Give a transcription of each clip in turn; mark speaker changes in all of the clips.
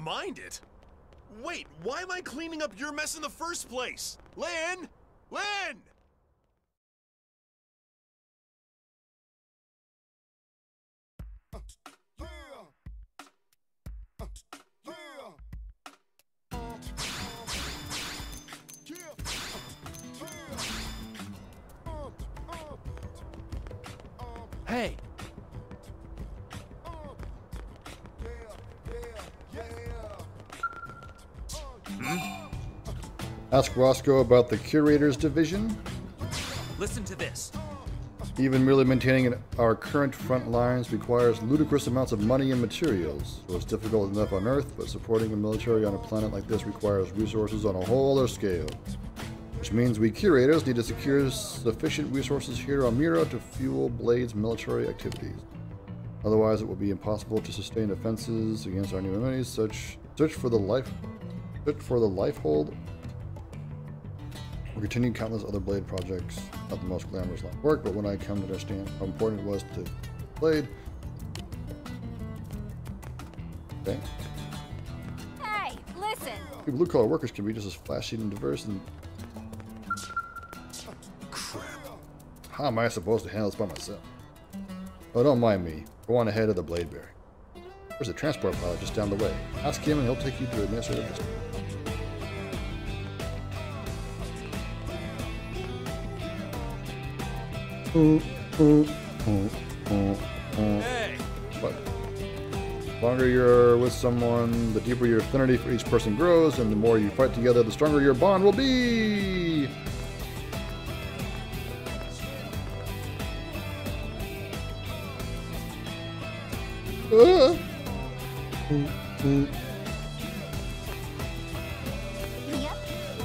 Speaker 1: mind it. Wait, why am I cleaning up your mess in the first place? Lynn! Lynn! Hey!
Speaker 2: Ask Roscoe about the Curators Division.
Speaker 1: Listen to this.
Speaker 2: Even merely maintaining our current front lines requires ludicrous amounts of money and materials. So it's difficult enough on Earth, but supporting a military on a planet like this requires resources on a whole other scale. Which means we Curators need to secure sufficient resources here on Mira to fuel Blade's military activities. Otherwise, it will be impossible to sustain offenses against our new enemies. Search for the Lifehold. We're continuing countless other Blade projects. Not the most glamorous line of work, but when I come to understand how important it was to Blade. Okay.
Speaker 3: Hey, listen!
Speaker 2: Blue-collar workers can be just as flashy and diverse and...
Speaker 1: Crap.
Speaker 2: How am I supposed to handle this by myself? Oh, don't mind me. Go on ahead of the Blade Bearing. There's a transport pilot just down the way. Ask him and he'll take you to administrative district.
Speaker 1: Hey!
Speaker 2: What? The longer you're with someone, the deeper your affinity for each person grows, and the more you fight together, the stronger your bond will be!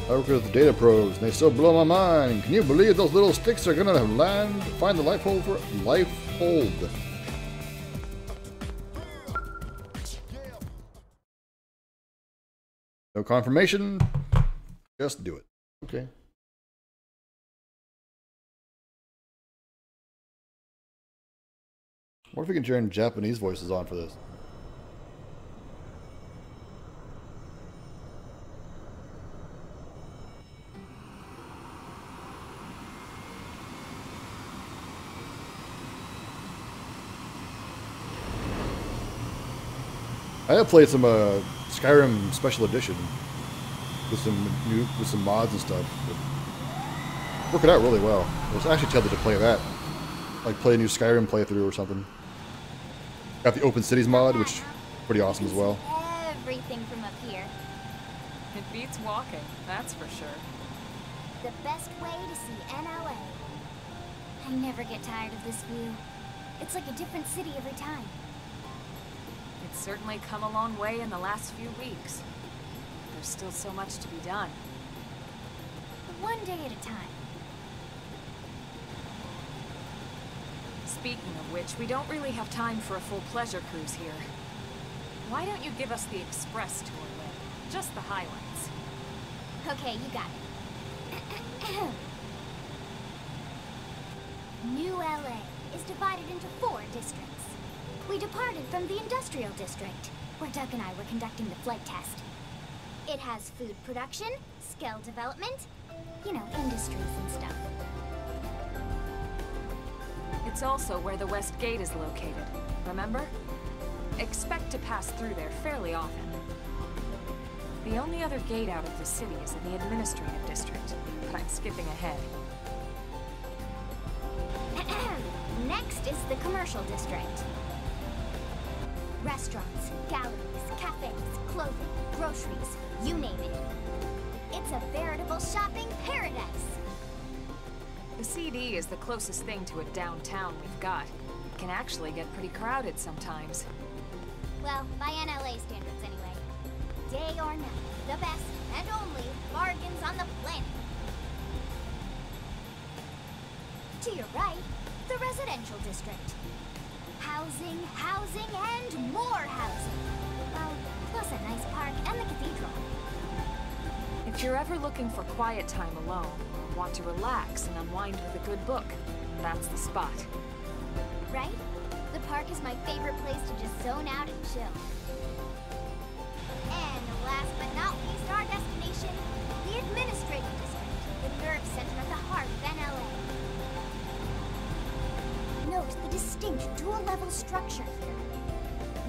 Speaker 2: I work with data probes, and they still blow my mind. Can you believe those little sticks are gonna find the Lifehold for Lifehold? No confirmation. Just do it. Okay. What if we can turn Japanese voices on for this? I have played some Skyrim Special Edition with some mods and stuff. Work it out really well. I was actually tempted to play that, like play a new Skyrim playthrough or something. Got the Open Cities mod, which is pretty awesome as well.
Speaker 3: Everything from up here.
Speaker 4: It beats walking, that's for sure.
Speaker 3: The best way to see NLA. I never get tired of this view. It's like a different city every time.
Speaker 4: It's certainly come a long way in the last few weeks. There's still so much to be done.
Speaker 3: One day at a time.
Speaker 4: Speaking of which, we don't really have time for a full pleasure cruise here. Why don't you give us the express tour, Lynn? Just the highlights.
Speaker 3: Okay, you got it. New LA is divided into 4 districts. We departed from the industrial district, where Doug and I were conducting the flight test. It has food production, skill development, you know, industries and stuff.
Speaker 4: It's also where the West Gate is located, remember? Expect to pass through there fairly often. The only other gate out of the city is in the administrative district, but I'm skipping ahead.
Speaker 3: Next is the commercial district. Restaurants, galleries, cafes, clothing, groceries, you name it. It's a veritable shopping paradise.
Speaker 4: The CD is the closest thing to a downtown we've got. It can actually get pretty crowded sometimes.
Speaker 3: Well, by NLA standards anyway. Day or night, the best and only bargains on the planet. To your right, the residential district. Housing, housing, and more housing. Well, plus a nice park and the cathedral.
Speaker 4: If you're ever looking for quiet time alone, or want to relax and unwind with a good book, that's the spot.
Speaker 3: Right? The park is my favorite place to just zone out and chill. dual-level structure here.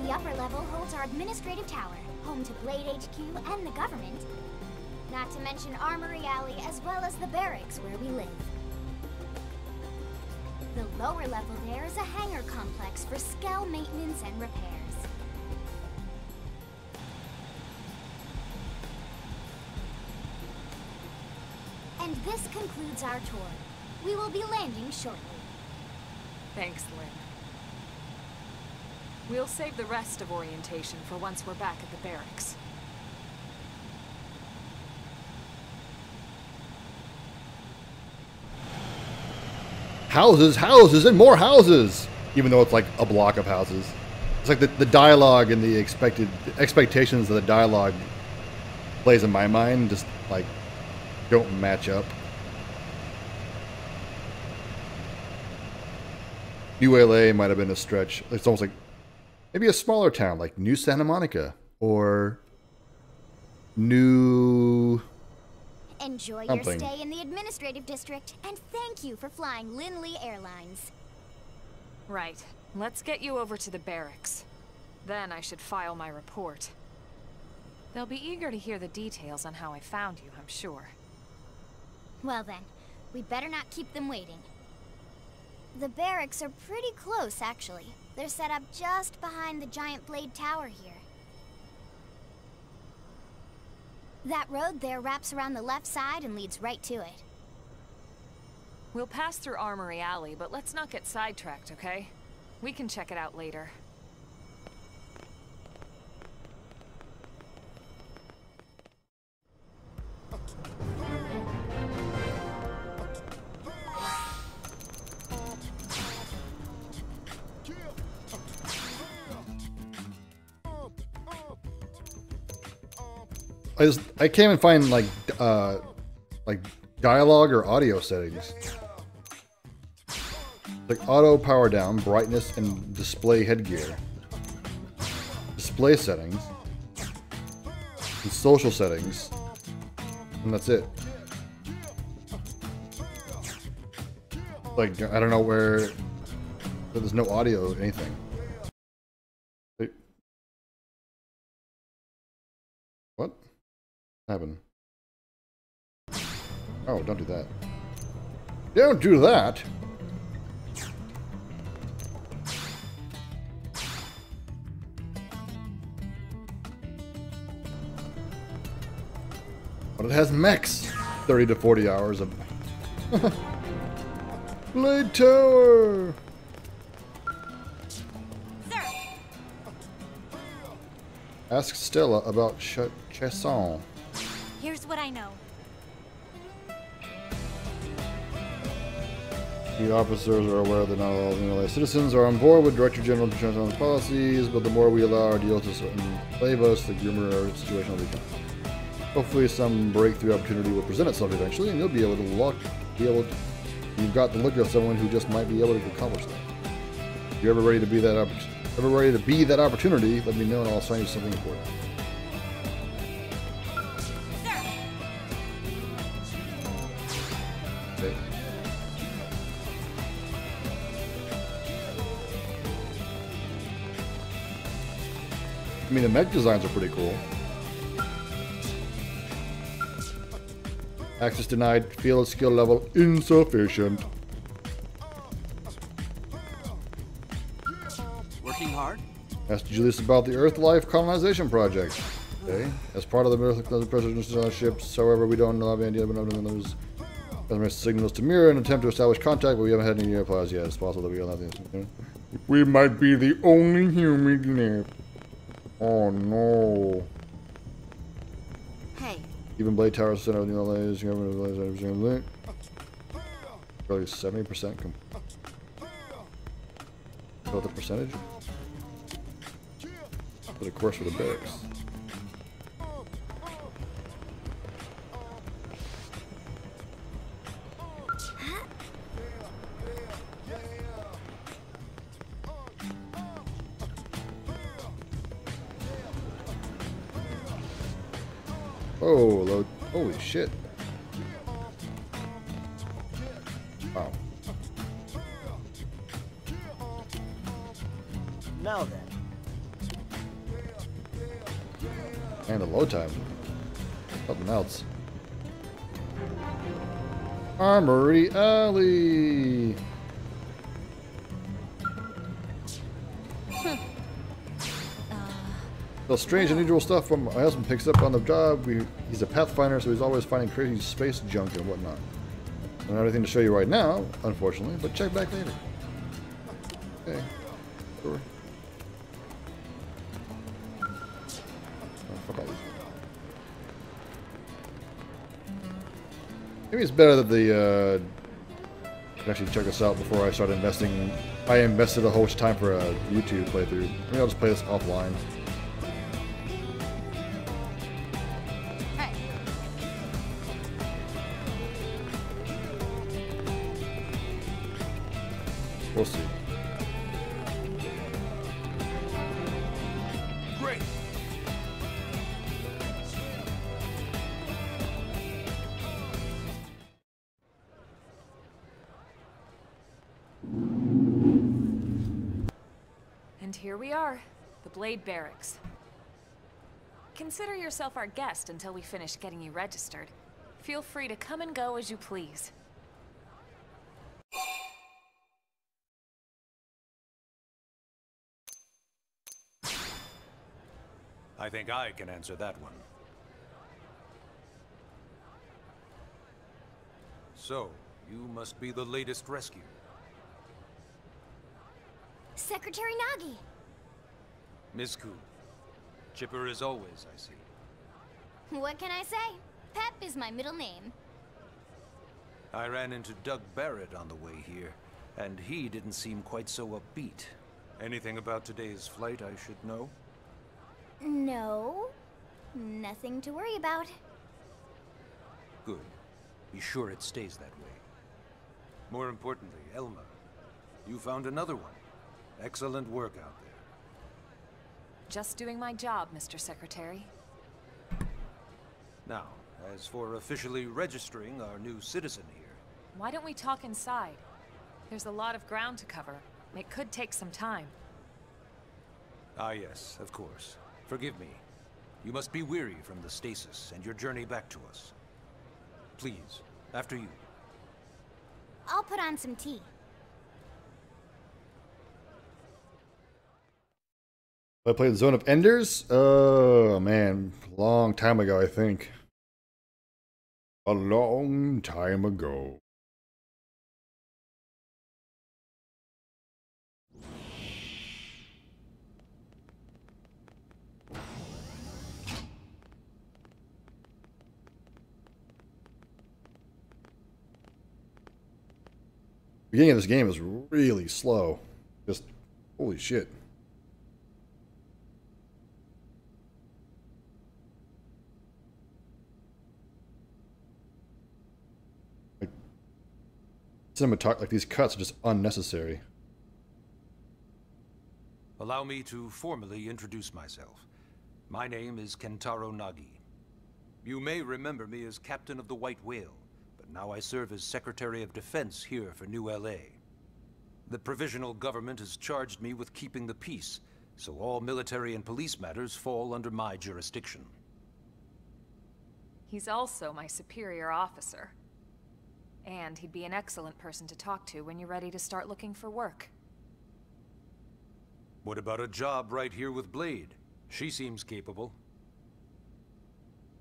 Speaker 3: The upper level holds our administrative tower, home to Blade HQ and the government. Not to mention Armory Alley as well as the barracks where we live. The lower level there is a hangar complex for Skell maintenance and repairs. And this concludes our tour. We will be landing shortly.
Speaker 4: Thanks, Lynn. We'll save the rest of orientation for once we're back at the barracks.
Speaker 2: Houses, houses, and more houses! Even though it's like a block of houses. It's like the dialogue and the expectations of the dialogue plays in my mind just like don't match up. New LA might have been a stretch. It's almost like maybe a smaller town like New Santa Monica or New...
Speaker 3: Enjoy
Speaker 2: something.
Speaker 3: your stay in the administrative district, and thank you for flying Linley Airlines.
Speaker 4: Right. Let's get you over to the barracks. Then I should file my report. They'll be eager to hear the details on how I found you, I'm sure.
Speaker 3: Well then, we better not keep them waiting. The barracks are pretty close, actually. They're set up just behind the giant blade tower here. That road there wraps around the left side and leads right to it.
Speaker 4: We'll pass through Armory Alley, but let's not get sidetracked, okay? We can check it out later.
Speaker 2: I can't even find like dialogue or audio settings. Like auto power down, brightness, and display headgear. Display settings. And social settings. And that's it. Like, I don't know where... There's no audio or anything. Wait. What happened? Oh, don't do that. Don't do that! But it has mechs! 30 to 40 hours of... Blade Tower!
Speaker 3: Sir!
Speaker 2: Ask Stella about Chesson.
Speaker 3: Here's what I know.
Speaker 2: The officers are aware that not all New citizens are on board with Director General Chesson's policies, but the more we allow our deal to enslave us, the grimmer our situation will become. Hopefully some breakthrough opportunity will present itself eventually, and you'll be able to you've got the look of someone who just might be able to accomplish that. If you're ever ready to be that opportunity, let me know and I'll assign you something important. Okay. I mean, the mech designs are pretty cool. Access denied. Field skill level insufficient.
Speaker 5: Working hard?
Speaker 2: Asked Julius about the Earth Life colonization project. Okay. As part of the presidential ships, however, we don't have any idea of those signals to mirror and attempt to establish contact, but we haven't had any replies yet. It's possible that we don't have the... We might be the only human left. Oh no.
Speaker 3: Hey.
Speaker 2: Even Blade Tower Center of New LA's government probably 70%. What the percentage? But of course for the barracks. Oh, load. Holy shit. Wow.
Speaker 5: Now then.
Speaker 2: And a load time. Something else. Armory Alley. The strange, unusual stuff from my husband picks up on the job. He's a pathfinder, so he's always finding crazy space junk and whatnot. I don't have anything to show you right now, unfortunately, but check back later. Okay. Sure. Oh, fuck all these. Maybe it's better that the can actually check this out before I start investing. I invested a whole bunch of time for a YouTube playthrough. Maybe I'll just play this offline. We'll see.
Speaker 1: Great.
Speaker 4: And here we are, the Blade Barracks. Consider yourself our guest until we finish getting you registered. Feel free to come and go as you please.
Speaker 1: I think I can answer that one. So, you must be the latest rescue.
Speaker 3: Secretary Nagi.
Speaker 1: Ms. Ku. Chipper as always, I see.
Speaker 3: What can I say? Pep is my middle name.
Speaker 1: I ran into Doug Barrett on the way here, and he didn't seem quite so upbeat. Anything about today's flight I should know?
Speaker 3: No. Nothing to worry about.
Speaker 1: Good. Be sure it stays that way. More importantly, Elma, you found another one. Excellent work out there.
Speaker 4: Just doing my job, Mr. Secretary.
Speaker 1: Now, as for officially registering our new citizen here...
Speaker 4: Why don't we talk inside? There's a lot of ground to cover. It could take some time.
Speaker 1: Ah yes, of course. Forgive me. You must be weary from the stasis and your journey back to us. Please, after you.
Speaker 3: I'll put on some tea.
Speaker 2: I played Zone of Enders? Oh man, long time ago, I think. A long time ago. The beginning of this game is really slow. Just, holy shit. Like, cinematography, like these cuts are just unnecessary.
Speaker 1: Allow me to formally introduce myself. My name is Kentaro Nagi. You may remember me as Captain of the White Whale. Now I serve as Secretary of Defense here for New LA. The provisional government has charged me with keeping the peace, so all military and police matters fall under my jurisdiction.
Speaker 4: He's also my superior officer. And he'd be an excellent person to talk to when you're ready to start looking for work.
Speaker 1: What about a job right here with Blade? She seems capable.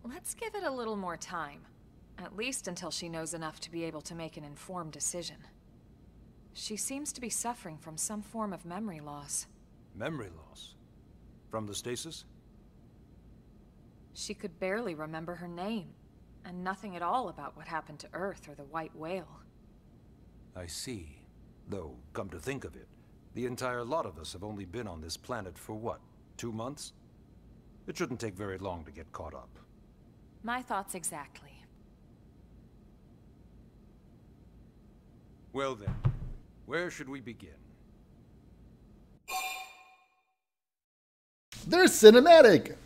Speaker 4: Let's give it a little more time. At least until she knows enough to be able to make an informed decision. She seems to be suffering from some form of memory loss.
Speaker 1: Memory loss? From the stasis?
Speaker 4: She could barely remember her name, and nothing at all about what happened to Earth or the White Whale.
Speaker 1: I see. Though, come to think of it, the entire lot of us have only been on this planet for what, 2 months? It shouldn't take very long to get caught up.
Speaker 4: My thoughts exactly.
Speaker 1: Well then, where should we begin?
Speaker 2: They're cinematic!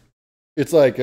Speaker 2: It's like,